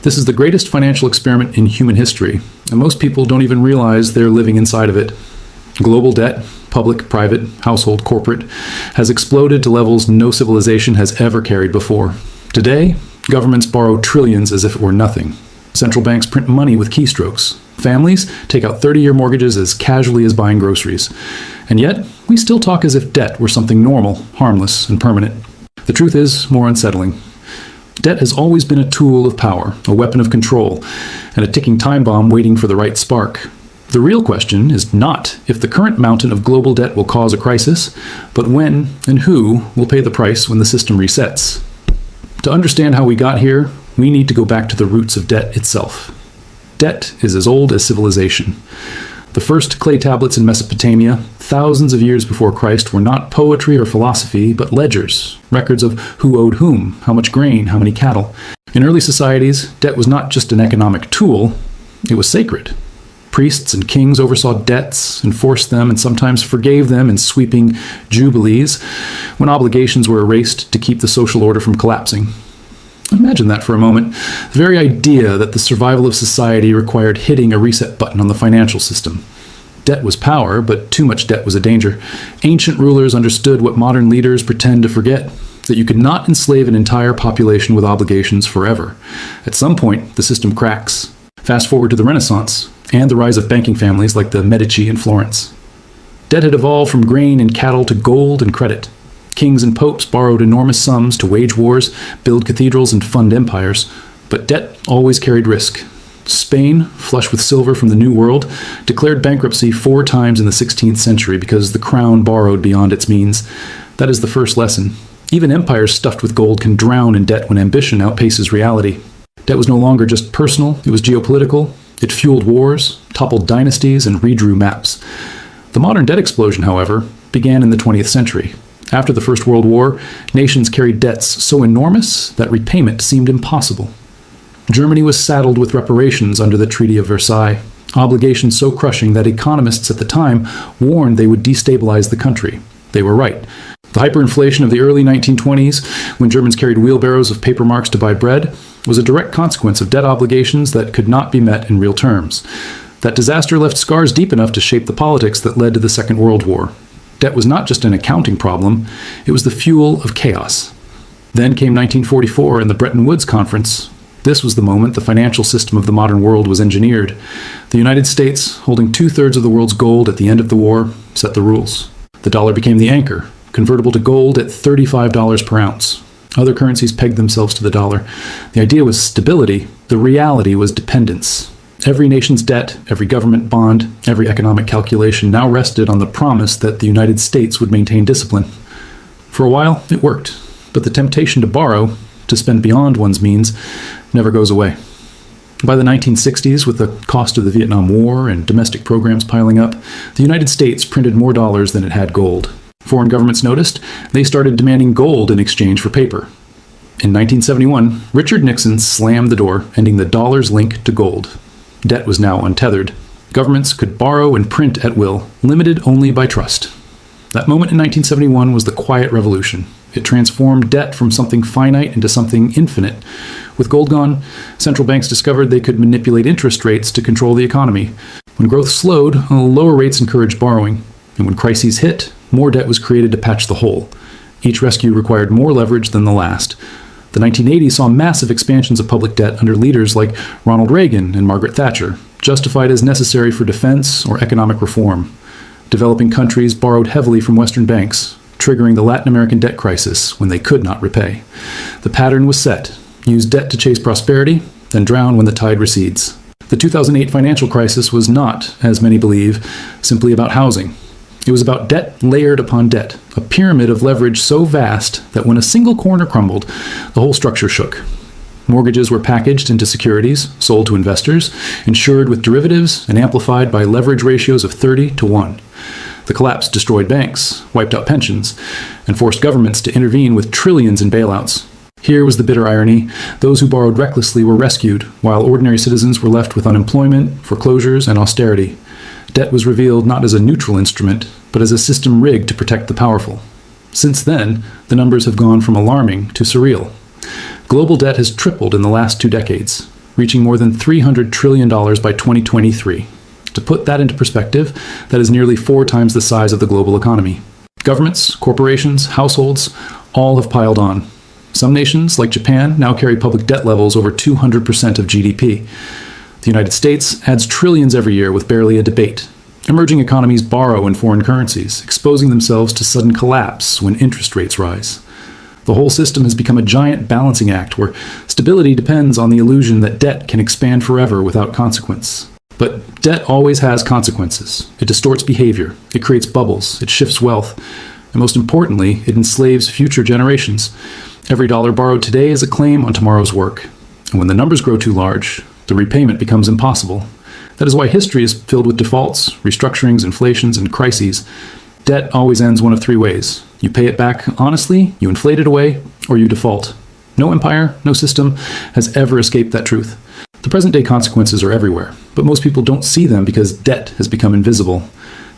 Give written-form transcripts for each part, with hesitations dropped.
This is the greatest financial experiment in human history, and most people don't even realize they're living inside of it. Global debt, public, private, household, corporate, has exploded to levels no civilization has ever carried before. Today, governments borrow trillions as if it were nothing. Central banks print money with keystrokes. Families take out 30-year mortgages as casually as buying groceries. And yet, we still talk as if debt were something normal, harmless, and permanent. The truth is more unsettling. Debt has always been a tool of power, a weapon of control, and a ticking time bomb waiting for the right spark. The real question is not if the current mountain of global debt will cause a crisis, but when and who will pay the price when the system resets. To understand how we got here, we need to go back to the roots of debt itself. Debt is as old as civilization. The first clay tablets in Mesopotamia, thousands of years before Christ, were not poetry or philosophy, but ledgers, records of who owed whom, how much grain, how many cattle. In early societies, debt was not just an economic tool, it was sacred. Priests and kings oversaw debts, enforced them, and sometimes forgave them in sweeping jubilees when obligations were erased to keep the social order from collapsing. Imagine that for a moment. The very idea that the survival of society required hitting a reset button on the financial system. Debt was power, but too much debt was a danger. Ancient rulers understood what modern leaders pretend to forget, that you could not enslave an entire population with obligations forever. At some point, the system cracks. Fast forward to the Renaissance, and the rise of banking families like the Medici in Florence. Debt had evolved from grain and cattle to gold and credit. Kings and popes borrowed enormous sums to wage wars, build cathedrals, and fund empires. But debt always carried risk. Spain, flush with silver from the New World, declared bankruptcy 4 times in the 16th century because the crown borrowed beyond its means. That is the first lesson. Even empires stuffed with gold can drown in debt when ambition outpaces reality. Debt was no longer just personal, it was geopolitical. It fueled wars, toppled dynasties, and redrew maps. The modern debt explosion, however, began in the 20th century. After the First World War, nations carried debts so enormous that repayment seemed impossible. Germany was saddled with reparations under the Treaty of Versailles, obligations so crushing that economists at the time warned they would destabilize the country. They were right. The hyperinflation of the early 1920s, when Germans carried wheelbarrows of paper marks to buy bread, was a direct consequence of debt obligations that could not be met in real terms. That disaster left scars deep enough to shape the politics that led to the Second World War. Debt was not just an accounting problem, it was the fuel of chaos. Then came 1944 and the Bretton Woods Conference. This was the moment the financial system of the modern world was engineered. The United States, holding 2/3 of the world's gold at the end of the war, set the rules. The dollar became the anchor, convertible to gold at $35 per ounce. Other currencies pegged themselves to the dollar. The idea was stability. The reality was dependence. Every nation's debt, every government bond, every economic calculation now rested on the promise that the United States would maintain discipline. For a while, it worked, but the temptation to borrow, to spend beyond one's means, never goes away. By the 1960s, with the cost of the Vietnam War and domestic programs piling up, the United States printed more dollars than it had gold. Foreign governments noticed. They started demanding gold in exchange for paper. In 1971, Richard Nixon slammed the door, ending the dollar's link to gold. Debt was now untethered. Governments could borrow and print at will, limited only by trust. That moment in 1971 was the quiet revolution. It transformed debt from something finite into something infinite. With gold gone, central banks discovered they could manipulate interest rates to control the economy. When growth slowed, lower rates encouraged borrowing. And when crises hit, more debt was created to patch the hole. Each rescue required more leverage than the last. The 1980s saw massive expansions of public debt under leaders like Ronald Reagan and Margaret Thatcher, justified as necessary for defense or economic reform. Developing countries borrowed heavily from Western banks, triggering the Latin American debt crisis when they could not repay. The pattern was set. Use debt to chase prosperity, then drown when the tide recedes. The 2008 financial crisis was not, as many believe, simply about housing. It was about debt layered upon debt, a pyramid of leverage so vast that when a single corner crumbled, the whole structure shook. Mortgages were packaged into securities, sold to investors, insured with derivatives, and amplified by leverage ratios of 30-1. The collapse destroyed banks, wiped out pensions, and forced governments to intervene with trillions in bailouts. Here was the bitter irony. Those who borrowed recklessly were rescued, while ordinary citizens were left with unemployment, foreclosures, and austerity. Debt was revealed not as a neutral instrument, but as a system rigged to protect the powerful. Since then, the numbers have gone from alarming to surreal. Global debt has tripled in the last 2 decades. reaching more than $300 trillion by 2023. To put that into perspective, that is nearly 4 times the size of the global economy. Governments, corporations, households, all have piled on. Some nations, like Japan, now carry public debt levels over 200% of GDP. The United States adds trillions every year with barely a debate. Emerging economies borrow in foreign currencies, exposing themselves to sudden collapse when interest rates rise. The whole system has become a giant balancing act where stability depends on the illusion that debt can expand forever without consequence. But debt always has consequences. It distorts behavior, it creates bubbles, it shifts wealth, and most importantly, it enslaves future generations. Every dollar borrowed today is a claim on tomorrow's work. And when the numbers grow too large, the repayment becomes impossible. That is why history is filled with defaults, restructurings, inflations, and crises. Debt always ends one of 3 ways. You pay it back honestly, you inflate it away, or you default. No empire, no system has ever escaped that truth. The present-day consequences are everywhere, but most people don't see them because debt has become invisible.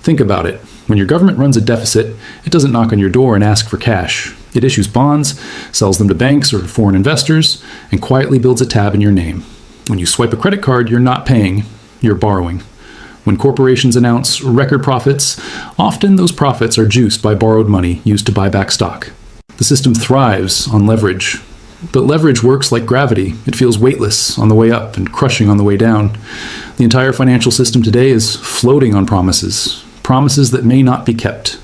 Think about it. When your government runs a deficit, it doesn't knock on your door and ask for cash. It issues bonds, sells them to banks or foreign investors, and quietly builds a tab in your name. When you swipe a credit card, you're not paying, you're borrowing. When corporations announce record profits, often those profits are juiced by borrowed money used to buy back stock. The system thrives on leverage. But leverage works like gravity. It feels weightless on the way up and crushing on the way down. The entire financial system today is floating on promises. Promises that may not be kept.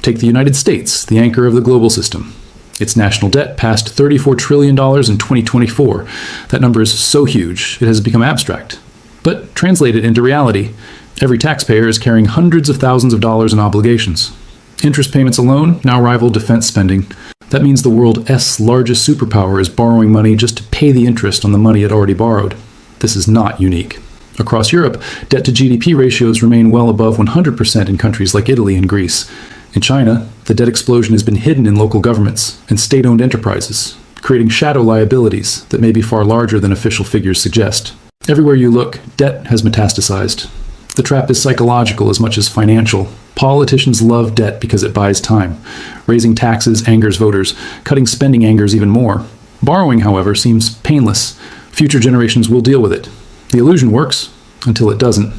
Take the United States, the anchor of the global system. Its national debt passed $34 trillion in 2024. That number is so huge, it has become abstract. But translated into reality, every taxpayer is carrying hundreds of thousands of dollars in obligations. Interest payments alone now rival defense spending. That means the world's largest superpower is borrowing money just to pay the interest on the money it already borrowed. This is not unique. Across Europe, debt to GDP ratios remain well above 100% in countries like Italy and Greece. In China, the debt explosion has been hidden in local governments and state-owned enterprises, creating shadow liabilities that may be far larger than official figures suggest. Everywhere you look, debt has metastasized. The trap is psychological as much as financial. Politicians love debt because it buys time. Raising taxes angers voters. Cutting spending angers even more. Borrowing, however, seems painless. Future generations will deal with it. The illusion works until it doesn't.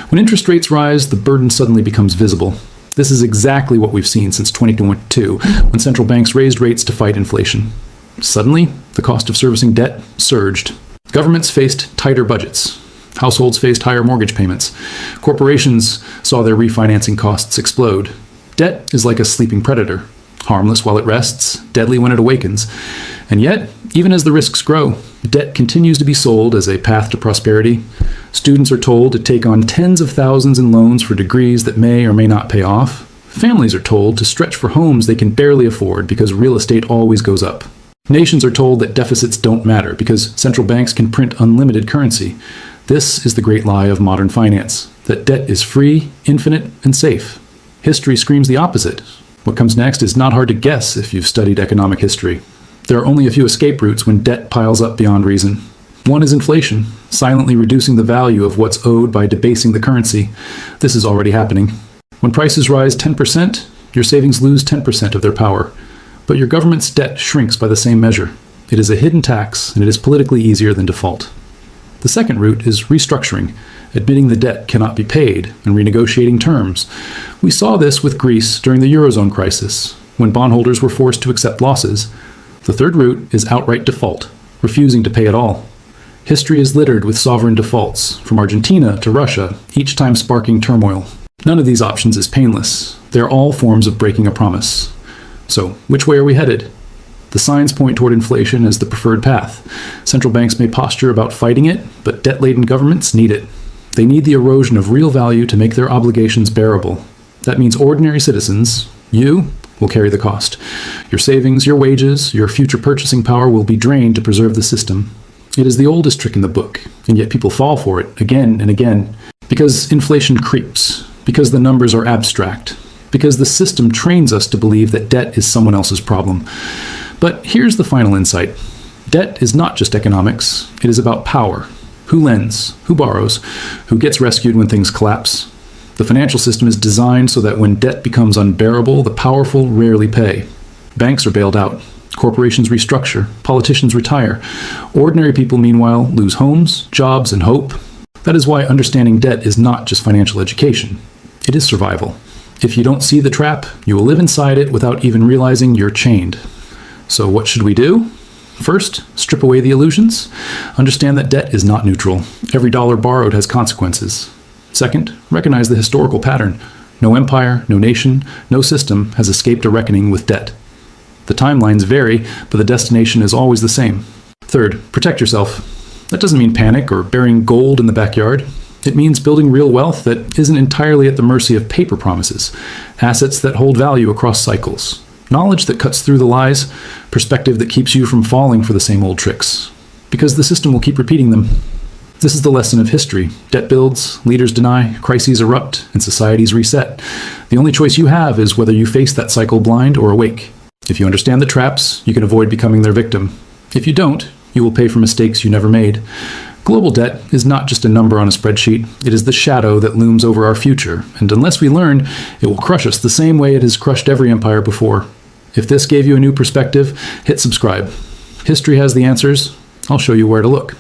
When interest rates rise, the burden suddenly becomes visible. This is exactly what we've seen since 2022, when central banks raised rates to fight inflation. Suddenly, the cost of servicing debt surged. Governments faced tighter budgets. Households faced higher mortgage payments. Corporations saw their refinancing costs explode. Debt is like a sleeping predator, harmless while it rests, deadly when it awakens. And yet, even as the risks grow, debt continues to be sold as a path to prosperity. Students are told to take on tens of thousands in loans for degrees that may or may not pay off. Families are told to stretch for homes they can barely afford because real estate always goes up. Nations are told that deficits don't matter because central banks can print unlimited currency. This is the great lie of modern finance, that debt is free, infinite, and safe. History screams the opposite. What comes next is not hard to guess if you've studied economic history. There are only a few escape routes when debt piles up beyond reason. One is inflation, silently reducing the value of what's owed by debasing the currency. This is already happening. When prices rise 10%, your savings lose 10% of their power. But your government's debt shrinks by the same measure. It is a hidden tax, and it is politically easier than default. The second route is restructuring, admitting the debt cannot be paid and renegotiating terms. We saw this with Greece during the Eurozone crisis, when bondholders were forced to accept losses. The third route is outright default, refusing to pay at all. History is littered with sovereign defaults, from Argentina to Russia, each time sparking turmoil. None of these options is painless. They are all forms of breaking a promise. So, which way are we headed? The signs point toward inflation as the preferred path. Central banks may posture about fighting it, but debt-laden governments need it. They need the erosion of real value to make their obligations bearable. That means ordinary citizens, you, will carry the cost. Your savings, your wages, your future purchasing power will be drained to preserve the system. It is the oldest trick in the book, and yet people fall for it again and again. Because inflation creeps, because the numbers are abstract, because the system trains us to believe that debt is someone else's problem. But here's the final insight. Debt is not just economics. It is about power. Who lends? Who borrows? Who gets rescued when things collapse? The financial system is designed so that when debt becomes unbearable, the powerful rarely pay. Banks are bailed out. Corporations restructure. Politicians retire. Ordinary people, meanwhile, lose homes, jobs, and hope. That is why understanding debt is not just financial education. It is survival. If you don't see the trap, you will live inside it without even realizing you're chained. So what should we do? First, strip away the illusions. Understand that debt is not neutral. Every dollar borrowed has consequences. Second, recognize the historical pattern. No empire, no nation, no system has escaped a reckoning with debt. The timelines vary, but the destination is always the same. Third, protect yourself. That doesn't mean panic or burying gold in the backyard. It means building real wealth that isn't entirely at the mercy of paper promises, assets that hold value across cycles, knowledge that cuts through the lies, perspective that keeps you from falling for the same old tricks, because the system will keep repeating them. This is the lesson of history. Debt builds, leaders deny, crises erupt, and societies reset. The only choice you have is whether you face that cycle blind or awake. If you understand the traps, you can avoid becoming their victim. If you don't, you will pay for mistakes you never made. Global debt is not just a number on a spreadsheet. It is the shadow that looms over our future, and unless we learn, it will crush us the same way it has crushed every empire before. If this gave you a new perspective, hit subscribe. History has the answers. I'll show you where to look.